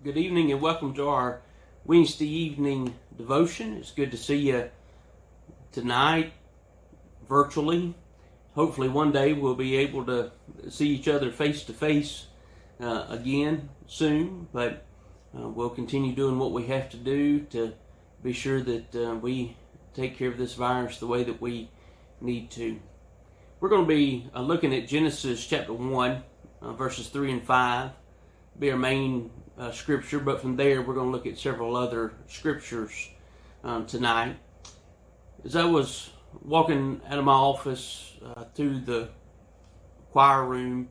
Good evening and welcome to our Wednesday evening devotion. It's good to see you tonight virtually. Hopefully one day we'll be able to see each other face to face again soon, but we'll continue doing what we have to do to be sure that we take care of this virus the way that we need to. We're going to be looking at Genesis chapter 1, verses 3 and 5. Be our main scripture, but from there we're going to look at several other scriptures tonight. As I was walking out of my office through the choir room,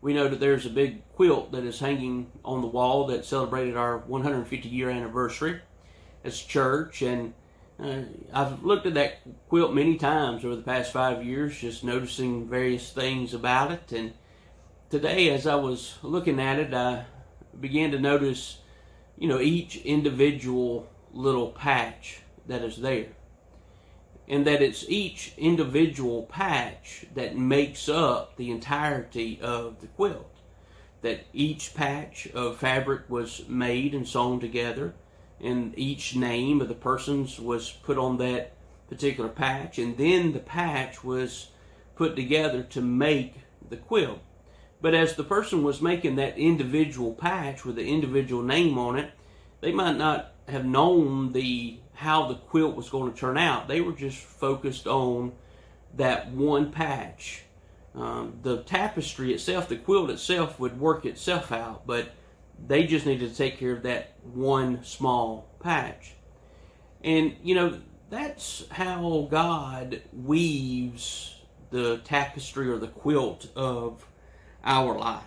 we know that there's a big quilt that is hanging on the wall that celebrated our 150-year anniversary as a church, and I've looked at that quilt many times over the past 5 years, just noticing various things about it. And today, as I was looking at it, I began to notice, each individual little patch that is there. And that it's each individual patch that makes up the entirety of the quilt. That each patch of fabric was made and sewn together, and each name of the persons was put on that particular patch, and then the patch was put together to make the quilt. But as the person was making that individual patch with the individual name on it, they might not have known how the quilt was going to turn out. They were just focused on that one patch. The tapestry itself, the quilt itself, would work itself out, but they just needed to take care of that one small patch. And, that's how God weaves the tapestry or the quilt of our life.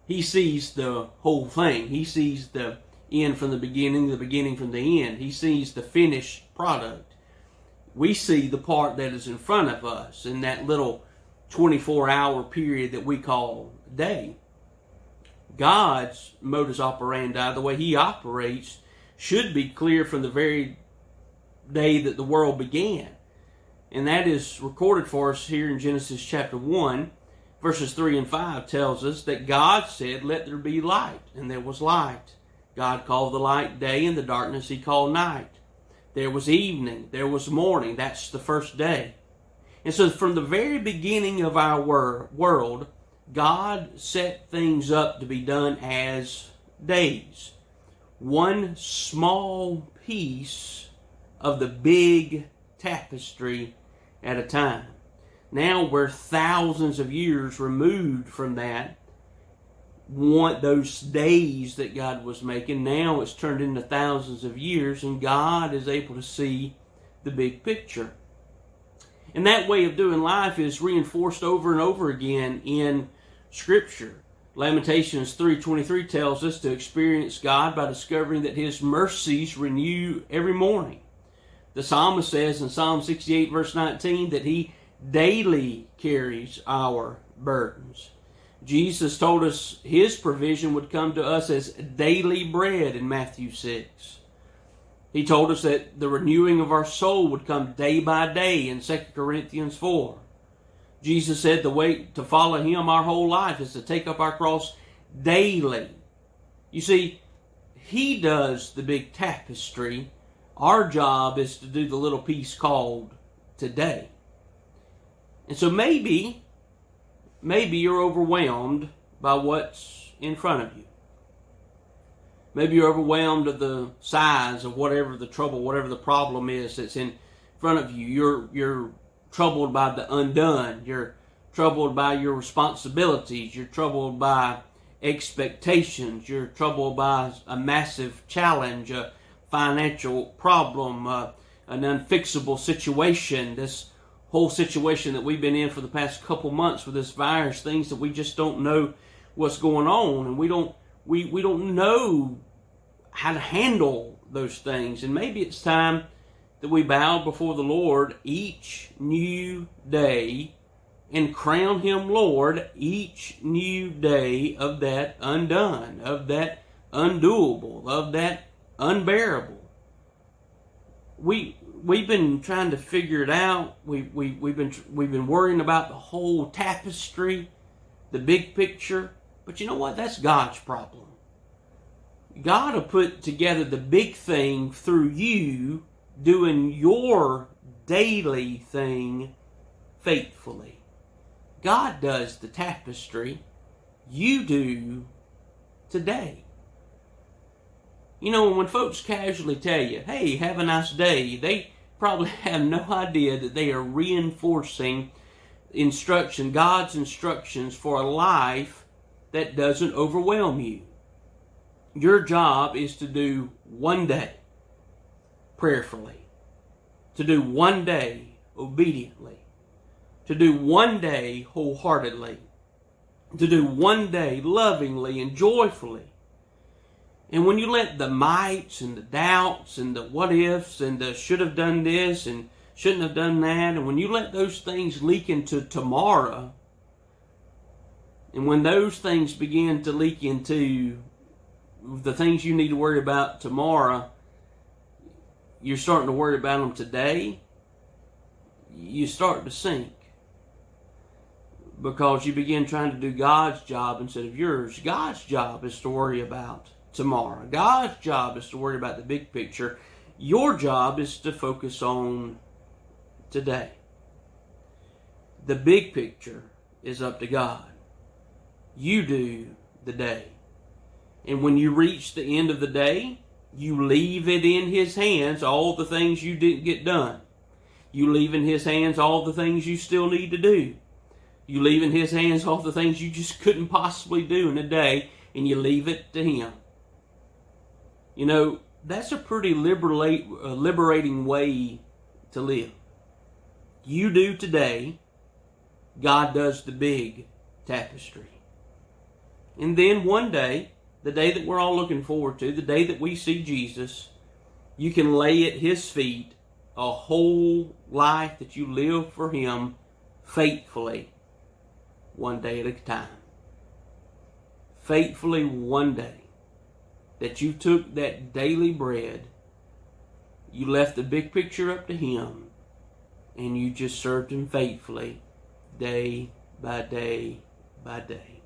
He sees the whole thing. He sees the end from the beginning from the end. He sees the finished product. We see the part that is in front of us in that little 24-hour period that we call day. God's modus operandi, the way He operates, should be clear from the very day that the world began. And that is recorded for us here in Genesis chapter 1. Verses 3 and 5 tells us that God said, "Let there be light," and there was light. God called the light day, and the darkness He called night. There was evening, there was morning. That's the first day. And so from the very beginning of our world, God set things up to be done as days. One small piece of the big tapestry at a time. Now we're thousands of years removed from that. Those days that God was making, now it's turned into thousands of years, and God is able to see the big picture. And that way of doing life is reinforced over and over again in Scripture. Lamentations 3:23 tells us to experience God by discovering that His mercies renew every morning. The psalmist says in Psalm 68 verse 19 that He daily carries our burdens. Jesus told us His provision would come to us as daily bread in Matthew 6. He told us that the renewing of our soul would come day by day in 2 Corinthians 4. Jesus said the way to follow Him our whole life is to take up our cross daily. You see, He does the big tapestry. Our job is to do the little piece called today. And so maybe you're overwhelmed by what's in front of you. Maybe you're overwhelmed at the size of whatever the trouble, whatever the problem is that's in front of you. You're troubled by the undone. You're troubled by your responsibilities. You're troubled by expectations. You're troubled by a massive challenge, a financial problem, an unfixable situation, this whole situation that we've been in for the past couple months with this virus, things that we just don't know what's going on, and we don't know how to handle those things. And maybe it's time that we bow before the Lord each new day and crown Him Lord each new day of that undone, of that undoable, of that unbearable. We've been trying to figure it out. We've been worrying about the whole tapestry, the big picture. But you know what? That's God's problem. God will put together the big thing through you doing your daily thing faithfully. God does the tapestry. You do today. You know, when folks casually tell you, hey, have a nice day, they probably have no idea that they are reinforcing God's instructions for a life that doesn't overwhelm you. Your job is to do one day prayerfully, to do one day obediently, to do one day wholeheartedly, to do one day lovingly and joyfully. And when you let the mights and the doubts and the what ifs and the should have done this and shouldn't have done that, and when you let those things leak into tomorrow, and when those things begin to leak into the things you need to worry about tomorrow, you're starting to worry about them today, you start to sink. Because you begin trying to do God's job instead of yours. God's job is to worry about tomorrow. God's job is to worry about the big picture. Your job is to focus on today. The big picture is up to God. You do the day. And when you reach the end of the day, you leave it in His hands, all the things you didn't get done. You leave in His hands all the things you still need to do. You leave in His hands all the things you just couldn't possibly do in a day, and you leave it to Him. You know, that's a pretty liberating way to live. You do today, God does the big tapestry. And then one day, the day that we're all looking forward to, the day that we see Jesus, you can lay at His feet a whole life that you live for Him faithfully, one day at a time. Faithfully one day. That you took that daily bread, you left the big picture up to Him, and you just served Him faithfully, day by day by day.